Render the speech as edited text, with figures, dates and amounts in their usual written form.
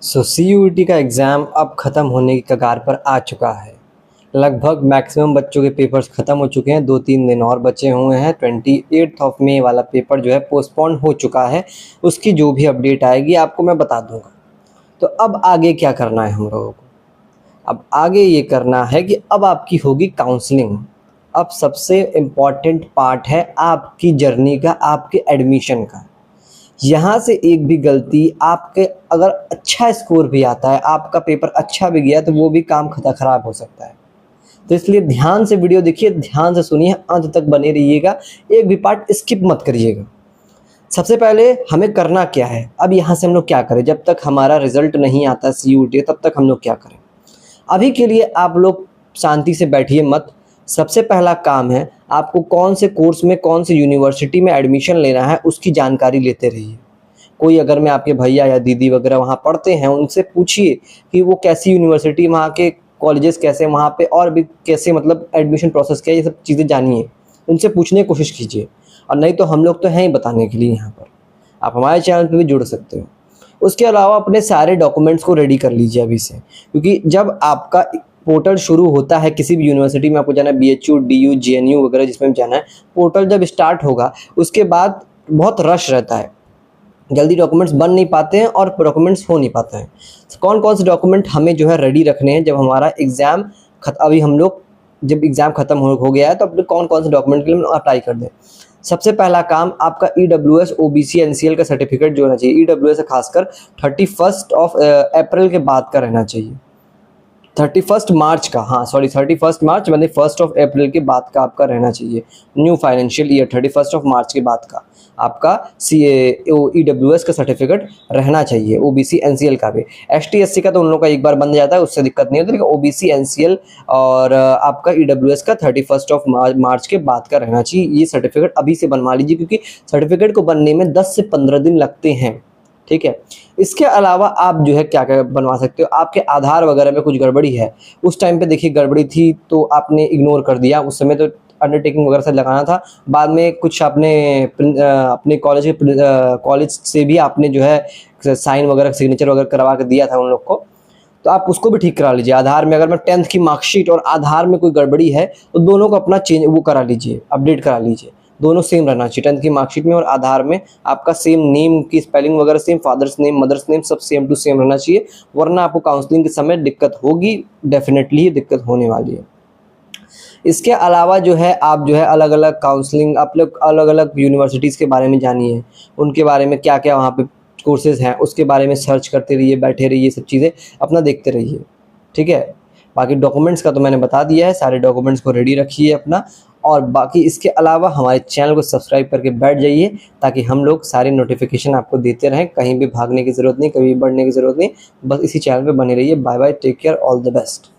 CUET का exam अब ख़त्म होने की कगार पर आ चुका है। लगभग मैक्सिमम बच्चों के पेपर्स ख़त्म हो चुके हैं, 2-3 दिन और बचे हुए हैं। 28 मई वाला पेपर जो है पोस्टपोन हो चुका है। उसकी जो भी अपडेट आएगी आपको मैं बता दूंगा। तो अब आगे क्या करना है हम लोगों को? अब आगे ये करना है कि अब आपकी होगी काउंसलिंग। अब सबसे इम्पॉर्टेंट पार्ट है आपकी जर्नी का, आपके एडमिशन का। यहाँ से एक भी गलती आपके, अगर अच्छा स्कोर भी आता है, आपका पेपर अच्छा भी गया, तो वो भी काम ख़राब हो सकता है। तो इसलिए ध्यान से वीडियो देखिए, ध्यान से सुनिए, अंत तक बने रहिएगा, एक भी पार्ट स्किप मत करिएगा। सबसे पहले हमें करना क्या है, अब यहाँ से हम लोग क्या करें? जब तक हमारा रिजल्ट नहीं आता CUET तब तक हम लोग क्या करें? अभी के लिए आप लोग शांति से बैठिए मत। सबसे पहला काम है आपको कौन से कोर्स में, कौन से यूनिवर्सिटी में एडमिशन लेना है उसकी जानकारी लेते रहिए। कोई अगर में आपके भैया या दीदी वगैरह वहाँ पढ़ते हैं, उनसे पूछिए कि वो कैसी यूनिवर्सिटी, वहाँ के कॉलेजेस कैसे, वहाँ पे और भी कैसे, मतलब एडमिशन प्रोसेस क्या है, ये सब चीज़ें जानिए, उनसे पूछने की कोशिश कीजिए। और नहीं तो हम लोग तो हैं ही बताने के लिए यहाँ पर, आप हमारे चैनल पर भी जुड़ सकते हो। उसके अलावा अपने सारे डॉक्यूमेंट्स को रेडी कर लीजिए अभी से, क्योंकि जब आपका पोर्टल शुरू होता है किसी भी यूनिवर्सिटी में, आपको जाना है BHU, DU, JNU वगैरह जिसमें भी जाना है, पोर्टल जब स्टार्ट होगा उसके बाद बहुत रश रहता है, जल्दी डॉक्यूमेंट्स बन नहीं पाते हैं और डॉक्यूमेंट्स हो नहीं पाते हैं। कौन कौन से डॉक्यूमेंट हमें जो है रेडी रखने हैं जब हमारा एग्ज़ाम अभी हम लोग जब एग्ज़ाम ख़त्म हो गया है, तो अपने कौन कौन से डॉक्यूमेंट के लिए अप्लाई कर दें। सबसे पहला काम आपका EWS OBC NCL का सर्टिफिकेट जो होना चाहिए, EWS खासकर 31 अप्रैल के बाद का रहना चाहिए। 31 मार्च का, 31 मार्च मतलब 1 अप्रैल के बाद का आपका रहना चाहिए। न्यू फाइनेंशियल ईयर 31 मार्च के बाद का आपका EWS का सर्टिफिकेट रहना चाहिए। OBC NCL का भी, ST SC का तो उन लोगों का एक बार बन जाता है, उससे दिक्कत नहीं होती, लेकिन OBC NCL और आपका EWS का 31 मार्च के बाद का रहना चाहिए। ये सर्टिफिकेट अभी से बनवा लीजिए, क्योंकि सर्टिफिकेट को बनने में 10 से 15 दिन लगते हैं। ठीक है। इसके अलावा आप जो है क्या क्या बनवा सकते हो, आपके आधार वगैरह में कुछ गड़बड़ी है, उस टाइम पे देखिए गड़बड़ी थी तो आपने इग्नोर कर दिया, उस समय तो अंडरटेकिंग वगैरह से लगाना था, बाद में कुछ आपने अपने कॉलेज से भी आपने जो है साइन वगैरह, सिग्नेचर वगैरह करवा के दिया था उन लोग को, तो आप उसको भी ठीक करा लीजिए। आधार में अगर मैं 10th की मार्कशीट और आधार में कोई गड़बड़ी है तो दोनों को अपना चेंज वो करा लीजिए, अपडेट करा लीजिए, दोनों सेम रहना चाहिए। 10th की मार्कशीट में और आधार में आपका सेम, नेम की स्पेलिंग वगैरह same, father's name, mother's name सब सेम टू सेम रहना चाहिए, वरना आपको काउंसलिंग के समय दिक्कत होगी, डेफिनेटली दिक्कत होने वाली है। इसके अलावा जो है आप जो है अलग अलग काउंसलिंग, आप लोग अलग अलग यूनिवर्सिटीज़ के बारे में जानिए, उनके बारे में क्या क्या वहाँ पे कोर्सेज़ हैं उसके बारे में सर्च करते रहिए, बैठे रहिए, सब चीज़ें अपना देखते रहिए। ठीक है। बाकी डॉक्यूमेंट्स का तो मैंने बता दिया है, सारे डॉक्यूमेंट्स को रेडी रखिए अपना, और बाकी इसके अलावा हमारे चैनल को सब्सक्राइब करके बैठ जाइए, ताकि हम लोग सारे नोटिफिकेशन आपको देते रहें। कहीं भी भागने की ज़रूरत नहीं, कहीं भी बढ़ने की ज़रूरत नहीं, बस इसी चैनल पे बने रहिए। Bye bye, take care, all the best.